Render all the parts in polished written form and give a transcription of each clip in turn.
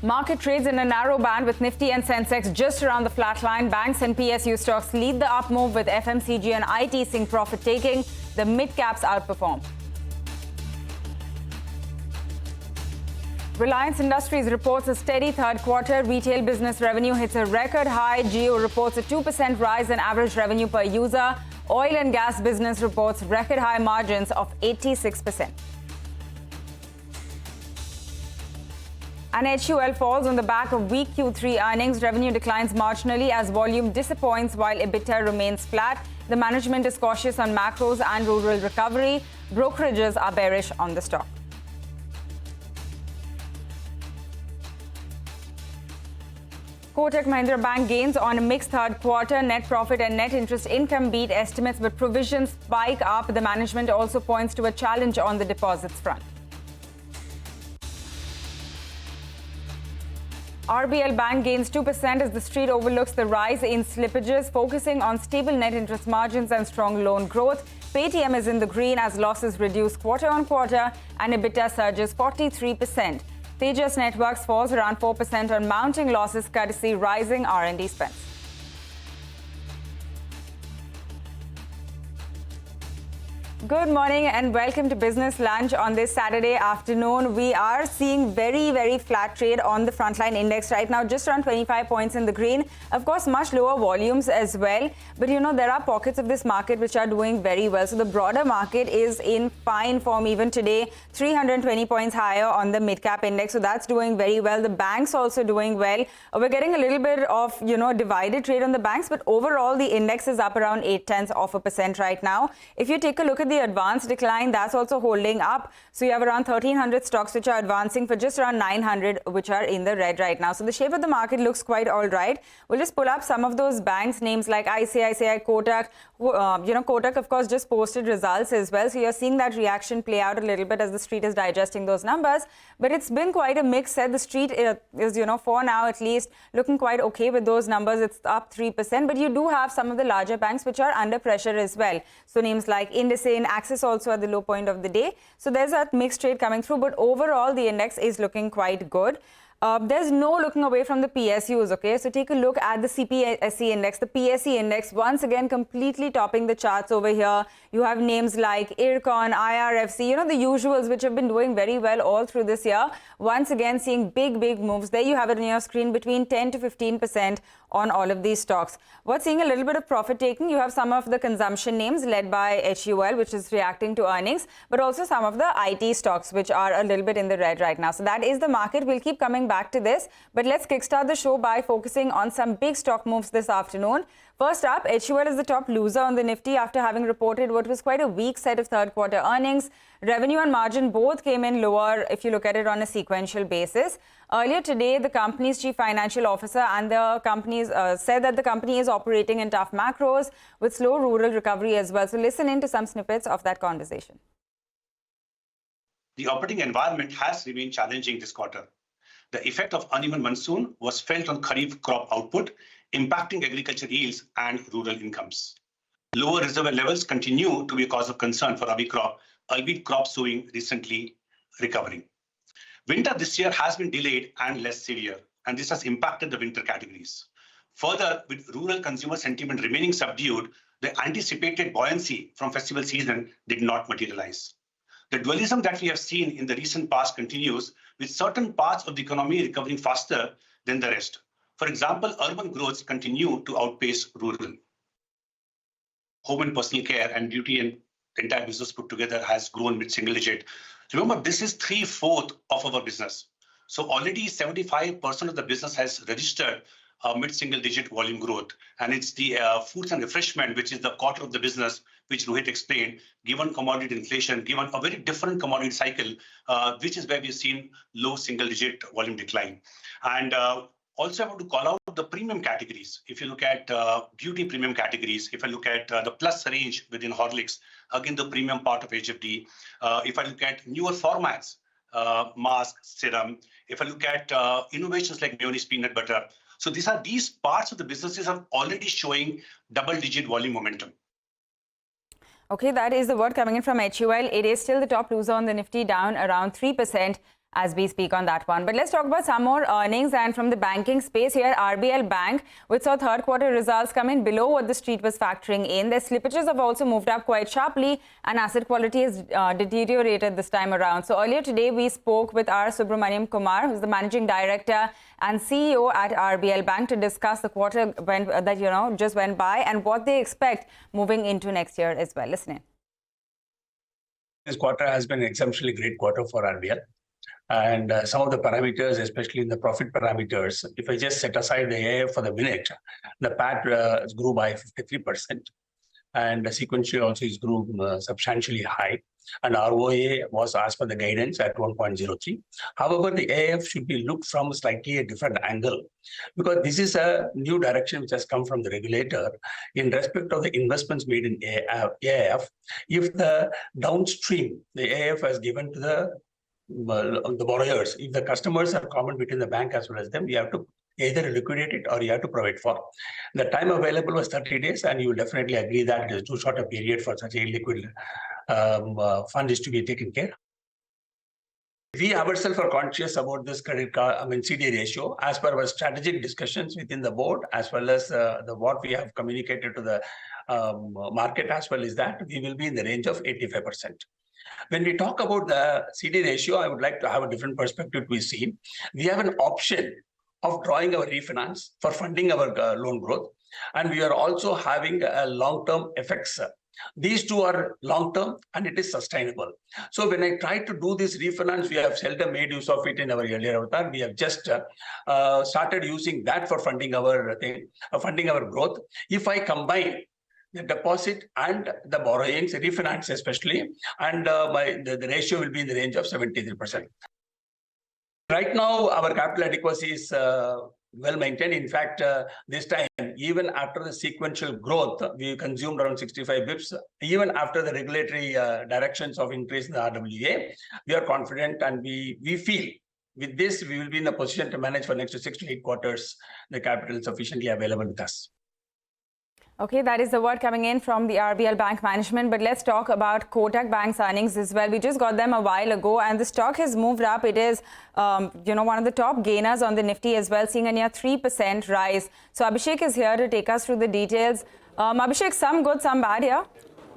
Market trades in a narrow band with Nifty and Sensex just around the flat line. Banks and PSU stocks lead the up move with FMCG and IT seeing profit taking. The mid-caps outperform. Reliance Industries reports a steady third quarter. Retail business revenue hits a record high. Jio reports a 2% rise in average revenue per user. Oil and gas business reports record high margins of 86%. And HUL falls on the back of weak Q3 earnings. Revenue declines marginally as volume disappoints while EBITDA remains flat. The management is cautious on macros and rural recovery. Brokerages are bearish on the stock. Kotak Mahindra Bank gains on a mixed third quarter. Net profit and net interest income beat estimates, but provisions spike up. The management also points to a challenge on the deposits front. RBL Bank gains 2% as the street overlooks the rise in slippages, focusing on stable net interest margins and strong loan growth. Paytm is in the green as losses reduce quarter on quarter and EBITDA surges 43%. Tejas Networks falls around 4% on mounting losses courtesy rising R&D spends. Good morning and welcome to Business Lunch on this Saturday afternoon. We are seeing very flat trade on the frontline index right now, just around 25 points in the green. Of course, much lower volumes as well. But there are pockets of this market which are doing very well. So the broader market is in fine form even today, 320 points higher on the mid-cap index. So that's doing very well. The banks also doing well. We're getting a little bit of, divided trade on the banks, but overall the index is up around 0.8% right now. If you take a look at the advanced decline, that's also holding up. So you have around 1,300 stocks which are advancing for just around 900 which are in the red right now. So the shape of the market looks quite all right. We'll just pull up some of those banks, names like ICICI, Kotak. Kotak, of course, just posted results as well. So you're seeing that reaction play out a little bit as the street is digesting those numbers. But it's been quite a mix. The street is, for now at least, looking quite okay with those numbers. It's up 3%. But you do have some of the larger banks which are under pressure as well. So names like IndusInd, Axis also at the low point of the day. So there's that mixed trade coming through. But overall, the index is looking quite good. There's no looking away from the PSUs, okay? So take a look at the CPSE index, the PSE index, once again completely topping the charts over here. You have names like IRCON, IRFC, the usuals which have been doing very well all through this year. Once again, seeing big moves. There you have it on your screen, between 10 to 15% on all of these stocks. What's seeing a little bit of profit taking? You have some of the consumption names led by HUL, which is reacting to earnings, but also some of the IT stocks, which are a little bit in the red right now. So that is the market. We'll keep coming back to this, but let's kickstart the show by focusing on some big stock moves this afternoon. First up, HUL is the top loser on the Nifty after having reported what was quite a weak set of third quarter earnings. Revenue and margin both came in lower if you look at it on a sequential basis. Earlier today, the company's chief financial officer and the companies said that the company is operating in tough macros with slow rural recovery as well. So listen in to some snippets of that conversation. The operating environment has remained challenging this quarter. The effect of uneven monsoon was felt on Kharif crop output, impacting agriculture yields and rural incomes. Lower reservoir levels continue to be a cause of concern for Rabi crop, albeit crop sowing recently recovering. Winter this year has been delayed and less severe, and this has impacted the winter categories. Further, with rural consumer sentiment remaining subdued, the anticipated buoyancy from festival season did not materialize. The dualism that we have seen in the recent past continues, with certain parts of the economy recovering faster than the rest. For example, urban growths continue to outpace rural. Home and personal care and beauty and the entire business put together has grown mid-single digit. Remember, this is 3/4 of our business. So already 75% of the business has registered mid-single digit volume growth. And it's the foods and refreshment, which is the quarter of the business, which Rohit explained, given commodity inflation, given a very different commodity cycle, which is where we've seen low single digit volume decline. And also I want to call out the premium categories. If you look at beauty premium categories, if I look at the plus range within Horlicks, again, the premium part of HFD. If I look at newer formats, mask, serum, if I look at innovations like mayonnaise peanut butter. So these parts of the businesses are already showing double-digit volume momentum. Okay, that is the word coming in from HUL. It is still the top loser on the Nifty, down around 3%. as we speak on that one. But let's talk about some more earnings, and from the banking space here, RBL Bank, which saw third quarter results come in below what the street was factoring in. Their slippages have also moved up quite sharply, and asset quality has deteriorated this time around. So earlier today, we spoke with R. Subramaniam Kumar, who's the Managing Director and CEO at RBL Bank, to discuss the quarter that just went by and what they expect moving into next year as well. Listen in. This quarter has been an exceptionally great quarter for RBL. And some of the parameters, especially in the profit parameters, if I just set aside the AIF for the minute, the PAT grew by 53%. And sequentially also is grew substantially high. And ROA was as per the guidance at 1.03. However, the AIF should be looked from slightly a different angle, because this is a new direction which has come from the regulator in respect of the investments made in AIF. If the downstream, the AIF has given to the borrowers, if the customers are common between the bank as well as them, you have to either liquidate it or you have to provide for. The time available was 30 days, and you will definitely agree that it is too short a period for such a liquid fund is to be taken care. We ourselves are conscious about this credit card, CD ratio, as per our strategic discussions within the board, as well as what we have communicated to the market as well, is that we will be in the range of 85%. When we talk about the CD ratio, I would like to have a different perspective to be seen. We have an option of drawing our refinance for funding our loan growth, and we are also having a long-term effects. These two are long-term and it is sustainable. So when I try to do this refinance, we have seldom made use of it in our earlier avatar. We have just started using that for funding our growth. If I combine the deposit and the borrowings, refinance especially, and the ratio will be in the range of 73%. Right now, our capital adequacy is well maintained. In fact, this time, even after the sequential growth, we consumed around 65 bips. Even after the regulatory directions of increase in the RWA, we are confident, and we feel with this, we will be in a position to manage for next 6 to 8 quarters the capital sufficiently available with us. Okay, that is the word coming in from the RBL Bank management. But let's talk about Kotak Bank's earnings as well. We just got them a while ago, and the stock has moved up. It is, one of the top gainers on the Nifty as well, seeing a near 3% rise. So Abhishek is here to take us through the details. Abhishek, some good, some bad here.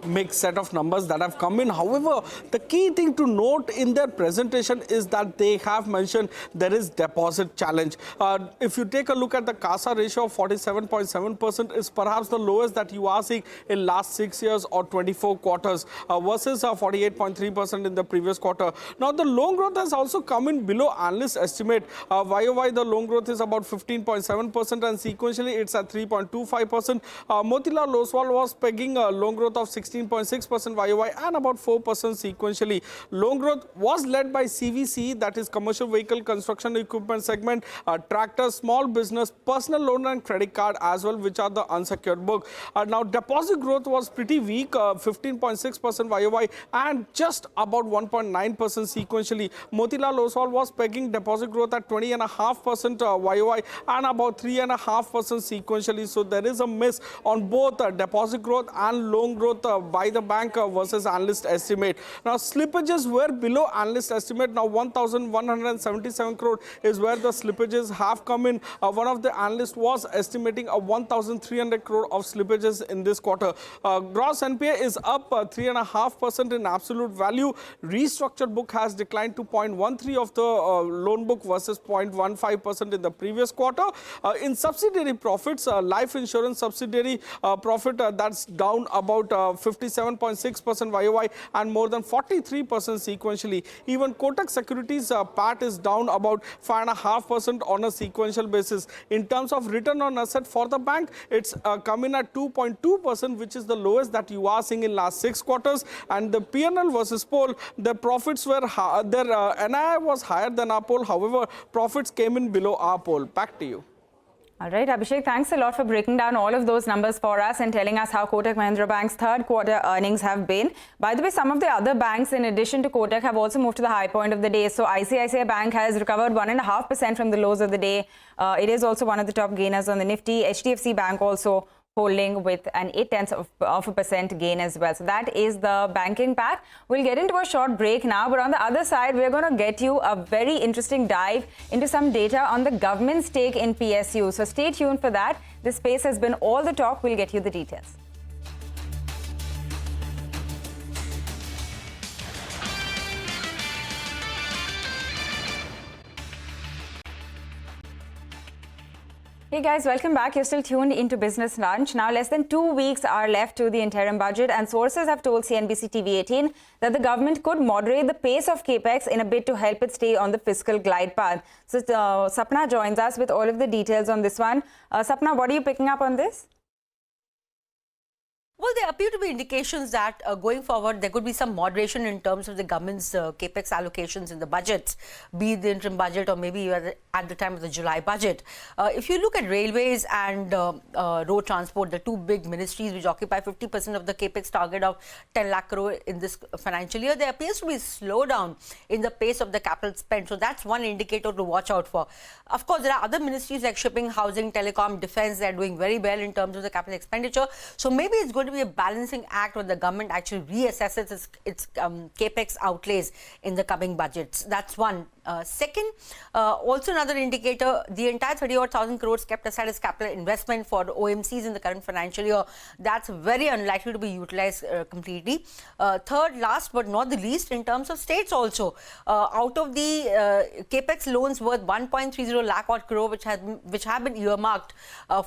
Mixed set of numbers that have come in. However, the key thing to note in their presentation is that they have mentioned there is deposit challenge. If you take a look at the CASA ratio of 47.7% is perhaps the lowest that you are seeing in last 6 years or 24 quarters versus 48.3% in the previous quarter. Now, the loan growth has also come in below analyst estimate. YOY, the loan growth is about 15.7% and sequentially it's at 3.25%. Motilal Oswal was pegging loan growth of 16.6% YOY and about 4% sequentially. Loan growth was led by CVC, that is commercial vehicle construction equipment segment, tractors, small business, personal loan and credit card as well, which are the unsecured book. Now, deposit growth was pretty weak, 15.6% YOY and just about 1.9% sequentially. Motilal Oswal was pegging deposit growth at 20.5% YOY and about 3.5% sequentially. So there is a miss on both deposit growth and loan growth by the bank versus analyst estimate. Now, slippages were below analyst estimate. Now, 1,177 crore is where the slippages have come in. One of the analysts was estimating a 1,300 crore of slippages in this quarter. Gross NPA is up 3.5% in absolute value. Restructured book has declined to 0.13 of the loan book versus 0.15% in the previous quarter. In subsidiary profits, life insurance subsidiary profit that's down about 57.6% YOY and more than 43% sequentially. Even Kotak Securities PAT is down about 5.5% on a sequential basis. In terms of return on asset for the bank, it's come in at 2.2%, which is the lowest that you are seeing in last 6 quarters. And the PNL versus poll, the profits were their NII was higher than our poll. However, profits came in below our poll. Back to you. All right, Abhishek, thanks a lot for breaking down all of those numbers for us and telling us how Kotak Mahindra Bank's third quarter earnings have been. By the way, some of the other banks, in addition to Kotak, have also moved to the high point of the day. So ICICI Bank has recovered 1.5% from the lows of the day. It is also one of the top gainers on the Nifty. HDFC Bank also holding with an 0.8% gain as well. So that is the banking pack. We'll get into a short break now, but on the other side, we're going to get you a very interesting dive into some data on the government stake in PSU. So stay tuned for that. This space has been all the talk. We'll get you the details. Hey guys, welcome back. You're still tuned into Business Lunch. Now, less than 2 weeks are left to the interim budget, and sources have told CNBC-TV18 that the government could moderate the pace of capex in a bid to help it stay on the fiscal glide path. So, Sapna joins us with all of the details on this one. Sapna, what are you picking up on this? Well, there appear to be indications that going forward, there could be some moderation in terms of the government's capex allocations in the budgets, be it the interim budget or maybe at the time of the July budget. If you look at railways and road transport, the two big ministries which occupy 50% of the capex target of 10 lakh crore in this financial year, there appears to be a slowdown in the pace of the capital spend. So that's one indicator to watch out for. Of course, there are other ministries like shipping, housing, telecom, defense. They're doing very well in terms of the capital expenditure. So maybe it's going to be a balancing act when the government actually reassesses its capex outlays in the coming budgets. That's one. Second, also another indicator, the entire 30,000 crores kept aside as capital investment for OMCs in the current financial year. That's very unlikely to be utilized completely. Third, last but not the least, in terms of states also, out of the capex loans worth 1.30 lakh odd crore, which have been earmarked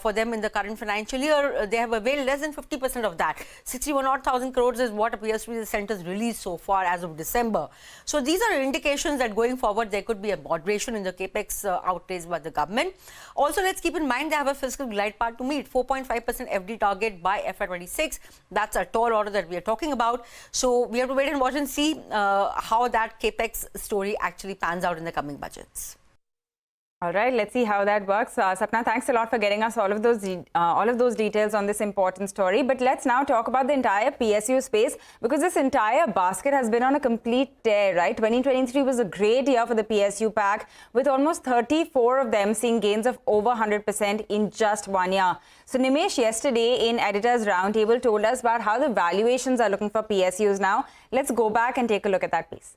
for them in the current financial year, they have availed less than 50% of that. 61,000 crores is what appears to be the centre's release so far as of December. So these are indications that going forward there could be a moderation in the capex outlays by the government. Also, let's keep in mind they have a fiscal glide path to meet 4.5% FD target by FY26. That's a tall order that we are talking about. So we have to wait and watch and see how that capex story actually pans out in the coming budgets. All right, let's see how that works. Sapna, thanks a lot for getting us all of those details on this important story. But let's now talk about the entire PSU space, because this entire basket has been on a complete tear, right? 2023 was a great year for the PSU pack, with almost 34 of them seeing gains of over 100% in just 1 year. So Nimesh yesterday in Editors Roundtable told us about how the valuations are looking for PSUs now. Let's go back and take a look at that piece.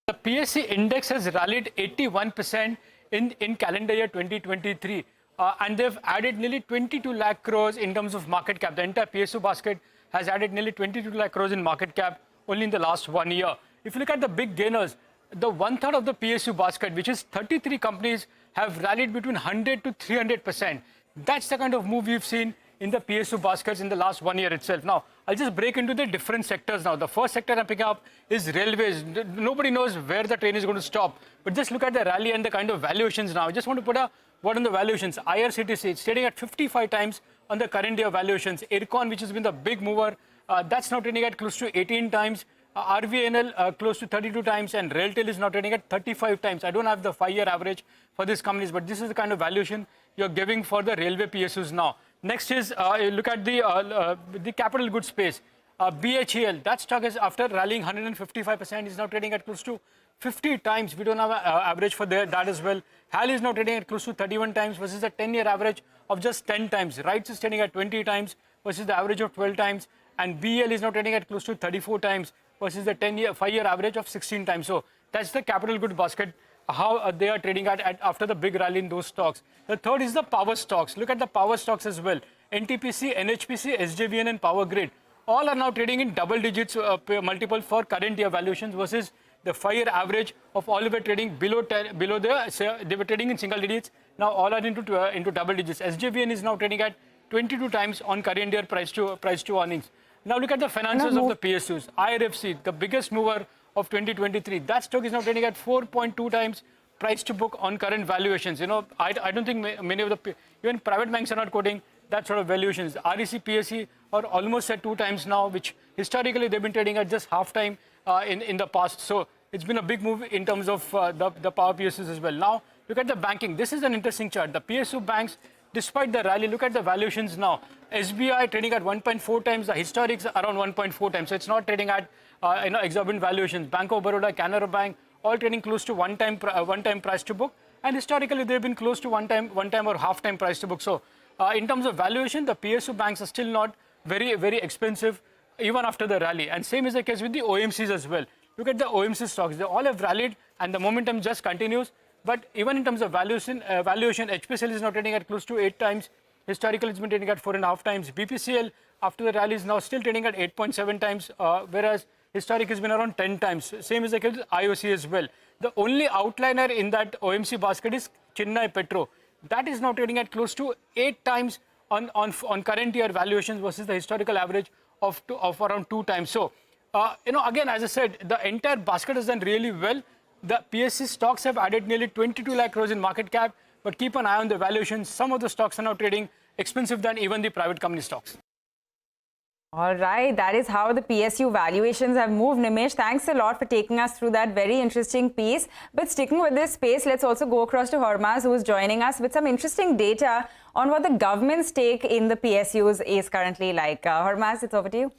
The PSC index has rallied 81% in calendar year 2023, and they've added nearly 22 lakh crores in terms of market cap. The entire PSU basket has added nearly 22 lakh crores in market cap only in the last 1 year. If you look at the big gainers, the 1/3 of the PSU basket, which is 33 companies, have rallied between 100 to 300%. That's the kind of move we've seen in the PSU baskets in the last 1 year itself. Now, I'll just break into the different sectors now. The first sector I'm picking up is railways. Nobody knows where the train is going to stop. But just look at the rally and the kind of valuations now. I just want to put a word on the valuations. IRCTC, it's trading at 55 times on the current year valuations. Ircon, which has been the big mover, that's now trading at close to 18 times. RVNL close to 32 times, and RailTel is now trading at 35 times. I don't have the 5-year average for these companies, but this is the kind of valuation you're giving for the railway PSUs now. Next is look at the capital goods space. BHEL, that stock is, after rallying 155%, is now trading at close to 50 times. We don't have an average for that as well. HAL is now trading at close to 31 times versus a 10-year average of just 10 times. RITES is trading at 20 times versus the average of 12 times. And BEL is now trading at close to 34 times versus the 5-year average of 16 times. So that's the capital goods basket, how they are trading at after the big rally in those stocks. The third is the power stocks. Look at the power stocks as well. NTPC, NHPC, SJVN and Power Grid all are now trading in double digits multiple for current year valuations versus the 5-year average of all of it trading below they were trading in single digits. Now all are into double digits. SJVN is now trading at 22 times on current year price to earnings. Now look at the finances of the PSUs. IRFC, the biggest mover of 2023, that stock is now trading at 4.2 times price to book on current valuations. You know, I don't think many of the, even private banks are not quoting that sort of valuations. REC, PSE are almost at 2 times now, which historically they've been trading at just half time in the past. So it's been a big move in terms of the power PSUs as well. Now look at the banking. This is an interesting chart. The PSU banks, despite the rally, look at the valuations now. SBI trading at 1.4 times, the historics around 1.4 times. So it's not trading at exorbitant valuations. Bank of Baroda, Canara Bank, all trading close to one time price to book. And historically, they've been close to one time or half time price to book. So In terms of valuation, the PSU banks are still not very, very expensive even after the rally. And same is the case with the OMCs as well. Look at the OMC stocks. They all have rallied and the momentum just continues. But even in terms of valuation, HPCL is now trading at close to 8 times. Historically, it's been trading at 4.5 times. BPCL, after the rally, is now still trading at 8.7 times, whereas historic has been around 10 times. Same is the case with IOC as well. The only outlier in that OMC basket is Chennai Petro. That is now trading at close to 8 times on current year valuations versus the historical average of around 2 times. So, again, as I said, the entire basket has done really well. The PSC stocks have added nearly 22 lakh crores in market cap, but keep an eye on the valuations. Some of the stocks are now trading expensive than even the private company stocks. All right, that is how the PSU valuations have moved. Nimish, thanks a lot for taking us through that very interesting piece. But sticking with this space, let's also go across to Hormaz, who is joining us with some interesting data on what the government's stake in the PSUs is currently like. Hormaz, it's over to you.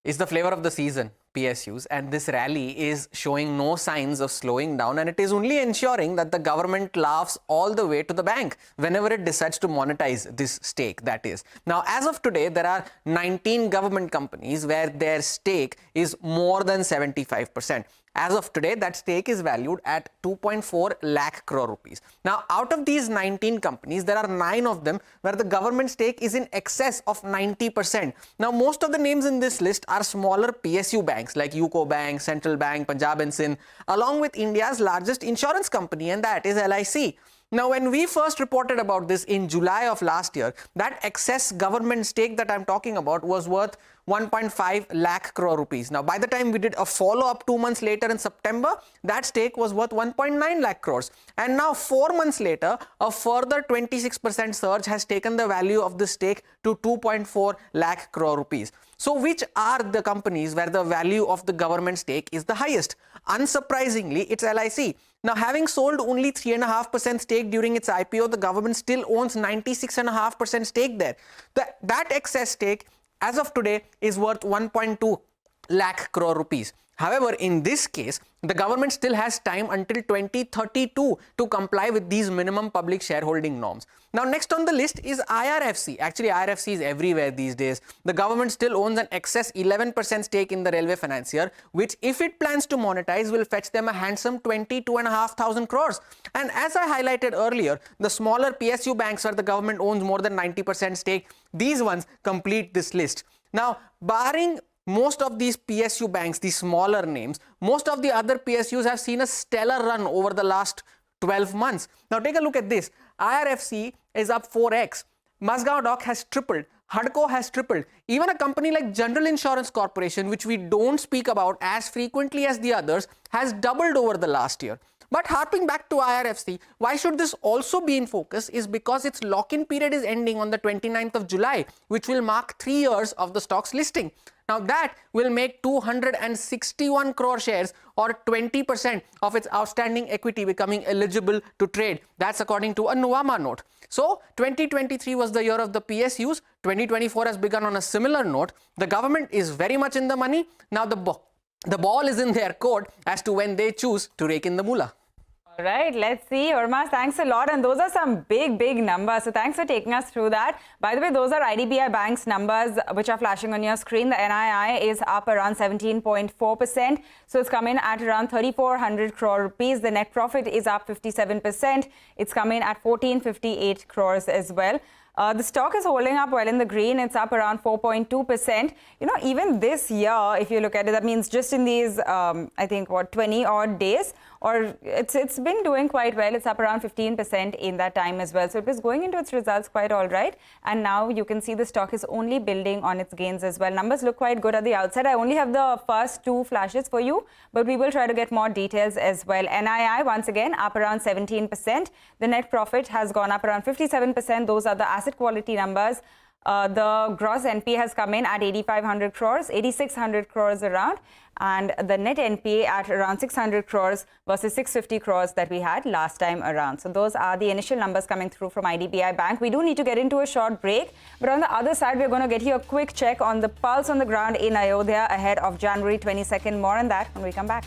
It's the flavor of the season, PSUs, and this rally is showing no signs of slowing down, and it is only ensuring that the government laughs all the way to the bank whenever it decides to monetize this stake, that is. Now, as of today, there are 19 government companies where their stake is more than 75%. As of today, that stake is valued at 2.4 lakh crore rupees. Now, out of these 19 companies, there are 9 of them where the government stake is in excess of 90%. Now, most of the names in this list are smaller PSU banks like UCO Bank, Central Bank, Punjab and Sindh, along with India's largest insurance company, and that is LIC. Now, when we first reported about this in July of last year, that excess government stake that I'm talking about was worth 1.5 lakh crore rupees. Now, by the time we did a follow-up 2 months later in September, that stake was worth 1.9 lakh crores. And now 4 months later, a further 26% surge has taken the value of the stake to 2.4 lakh crore rupees. So which are the companies where the value of the government stake is the highest? Unsurprisingly, it's LIC. Now, having sold only 3.5% stake during its IPO, the government still owns 96.5% stake there. That excess stake, as of today, is worth 1.2 lakh crore rupees. However, in this case, the government still has time until 2032 to comply with these minimum public shareholding norms. Now, next on the list is IRFC. Actually, IRFC is everywhere these days. The government still owns an excess 11% stake in the railway financier, which, if it plans to monetize, will fetch them a handsome 22,500 crores. And as I highlighted earlier, the smaller PSU banks where the government owns more than 90% stake, these ones complete this list. Now, barring most of these PSU banks, these smaller names, most of the other PSUs have seen a stellar run over the last 12 months. Now, take a look at this. IRFC is up 4x. Mazgaon Dock has tripled. HUDCO has tripled. Even a company like General Insurance Corporation, which we don't speak about as frequently as the others, has doubled over the last year. But harping back to IRFC, why should this also be in focus is because its lock-in period is ending on the 29th of July, which will mark 3 years of the stock's listing. Now, that will make 261 crore shares or 20% of its outstanding equity becoming eligible to trade. That's according to a Nuvama note. So, 2023 was the year of the PSUs. 2024 has begun on a similar note. The government is very much in the money. Now, the ball is in their court as to when they choose to rake in the moolah. All right, let's see. Hormaz, thanks a lot. And those are some big numbers. So thanks for taking us through that. By the way, those are IDB Bank's numbers which are flashing on your screen. The NII is up around 17.4%. So it's come in at around 3,400 crore rupees. The net profit is up 57%. It's come in at 1,458 crores as well. The stock is holding up well in the green. It's up around 4.2%. You know, even this year, if you look at it, that means just in these, I think, 20 odd days, or it's been doing quite well. It's up around 15% in that time as well. So it was going into its results quite all right. And now you can see the stock is only building on its gains as well. Numbers look quite good at the outset. I only have the first 2 flashes for you, but we will try to get more details as well. NII, once again, up around 17%. The net profit has gone up around 57%. Those are the asset quality numbers. The gross NPA has come in at 8,500 crores, 8,600 crores around, and the net NPA at around 600 crores versus 650 crores that we had last time around. So those are the initial numbers coming through from IDB Bank. We do need to get into a short break, but on the other side, we're going to get you a quick check on the pulse on the ground in Ayodhya ahead of January 22nd. More on that when we come back.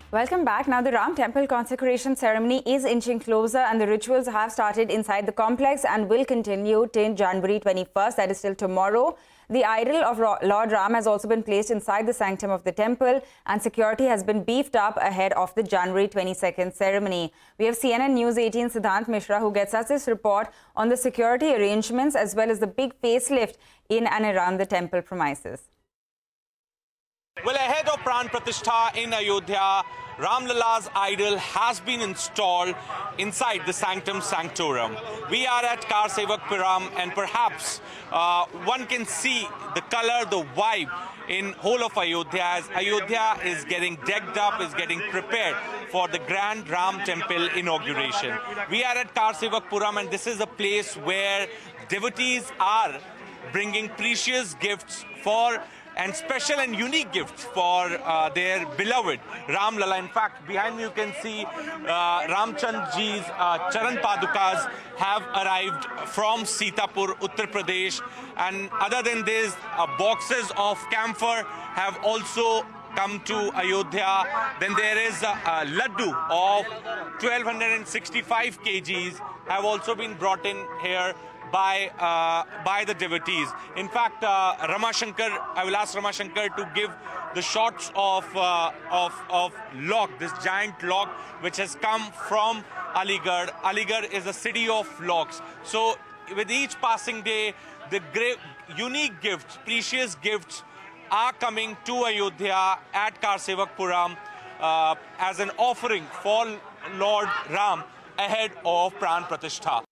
Welcome back. Now, the Ram Temple consecration ceremony is inching closer and the rituals have started inside the complex and will continue till January 21st, that is till tomorrow. The idol of Lord Ram has also been placed inside the sanctum of the temple and security has been beefed up ahead of the January 22nd ceremony. We have CNN News 18 Siddhant Mishra who gets us this report on the security arrangements as well as the big facelift in and around the temple premises. Well, ahead of Pran Pratishtha in Ayodhya, Ram Lala's idol has been installed inside the Sanctum Sanctorum. We are at Kar Sevak Puram and perhaps one can see the color, the vibe in whole of Ayodhya as Ayodhya is getting decked up, is getting prepared for the grand Ram Temple inauguration. We are at Kar Sevak Puram and this is a place where devotees are bringing precious gifts for and special and unique gifts for their beloved Ram Lala. In fact, behind me you can see Ramchand ji's Charan Padukas have arrived from Sitapur, Uttar Pradesh. And other than this, boxes of camphor have also come to Ayodhya. Then there is a laddu of 1265 kgs have also been brought in here by the devotees. In fact, I will ask Rama Shankar to give the shots of log, this giant log which has come from Aligarh. Aligarh is a city of logs. So with each passing day, the great unique gifts, precious gifts are coming to Ayodhya at Kar Sevak Puram as an offering for Lord Ram ahead of Pran Pratishtha.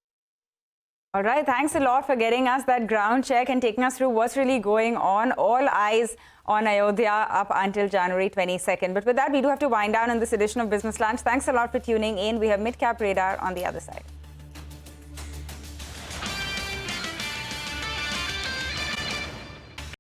All right, thanks a lot for getting us that ground check and taking us through what's really going on. All eyes on Ayodhya up until January 22nd. But with that, we do have to wind down in this edition of Business Lunch. Thanks a lot for tuning in. We have Mid Cap Radar on the other side.